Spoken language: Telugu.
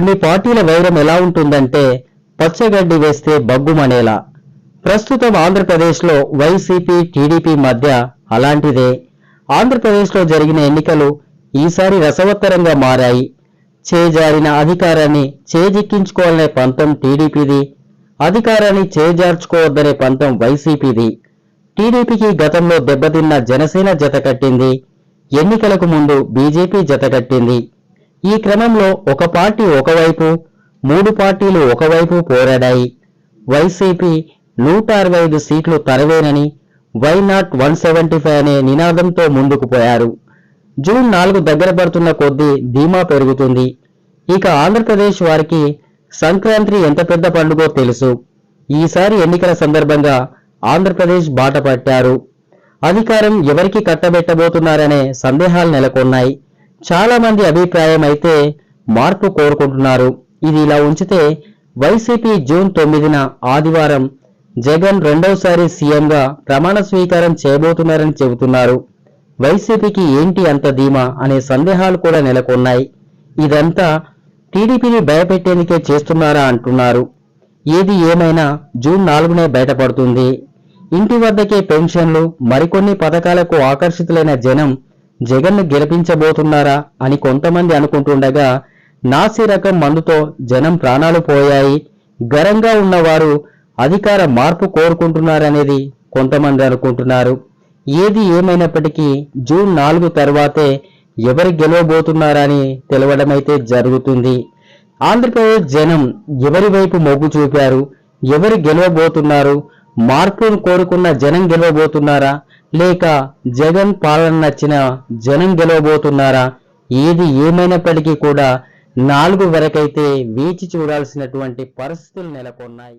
కొన్ని పార్టీల వైరం ఎలా ఉంటుందంటే పచ్చగడ్డి వేస్తే బగ్గుమనేలా. ప్రస్తుతం ఆంధ్రప్రదేశ్లో వైసీపీ టీడీపీ మధ్య అలాంటిదే. ఆంధ్రప్రదేశ్లో జరిగిన ఎన్నికలు ఈసారి రసవత్తరంగా మారాయి. చేజారిన అధికారాన్ని చేజిక్కించుకోవాలనే పంతం టీడీపీది, అధికారాన్ని చేజార్చుకోవద్దనే పంతం వైసీపీది. టీడీపీకి గతంలో దెబ్బతిన్న జనసేన జతకట్టింది, ఎన్నికలకు ముందు బీజేపీ జతకట్టింది. ఈ క్రమంలో ఒక పార్టీ ఒకవైపు, మూడు పార్టీలు ఒకవైపు పోరాడాయి. వైసీపీ 165 సీట్లు తరవేనని, వై నాట్ 175 అనే నినాదంతో ముందుకు పోయారు. జూన్ 4 దగ్గర పడుతున్న కొద్దీ ధీమా పెరుగుతుంది. ఇక ఆంధ్రప్రదేశ్ వారికి సంక్రాంతి ఎంత పెద్ద పండుగో తెలుసు. ఈసారి ఎన్నికల సందర్భంగా ఆంధ్రప్రదేశ్ బాట పట్టారు. అధికారం ఎవరికి కట్టబెట్టబోతున్నారనే సందేహాలు నెలకొన్నాయి. చాలా మంది అభిప్రాయం అయితే మార్పు కోరుకుంటున్నారు. ఇది ఇలా ఉంచితే వైసీపీ జూన్ 9న ఆదివారం జగన్ రెండోసారి సీఎంగా ప్రమాణ స్వీకారం చేయబోతున్నారని చెబుతున్నారు. వైసీపీకి ఏంటి అంత ధీమా అనే సందేహాలు కూడా నెలకొన్నాయి. ఇదంతా టీడీపీని భయపెట్టేందుకే చేస్తున్నారా అంటున్నారు. ఏది ఏమైనా జూన్ 4నే బయటపడుతుంది. ఇంటి వద్దకే పెన్షన్లు, మరికొన్ని పథకాలకు ఆకర్షితులైన జనం జగన్ను గెలిపించబోతున్నారా అని కొంతమంది అనుకుంటుండగా, నాసి రకం మందుతో జనం ప్రాణాలు పోయాయి, గరంగా ఉన్నవారు అధికార మార్పు కోరుకుంటున్నారనేది కొంతమంది అనుకుంటున్నారు. ఏది ఏమైనప్పటికీ జూన్ 4 తర్వాతే ఎవరు గెలవబోతున్నారని తెలవడమైతే జరుగుతుంది. ఆంధ్రప్రదేశ్ జనం ఎవరి వైపు మొగ్గు చూపారు, ఎవరు గెలవబోతున్నారు, మార్పును కోరుకున్న జనం గెలవబోతున్నారా, లేక జగన్ పాలన నచ్చిన జనం గెలవబోతున్నారా? ఏది ఏమైనప్పటికీ కూడా 4 వరకైతే వేచి చూడాల్సినటువంటి పరిస్థితులు నెలకొన్నాయి.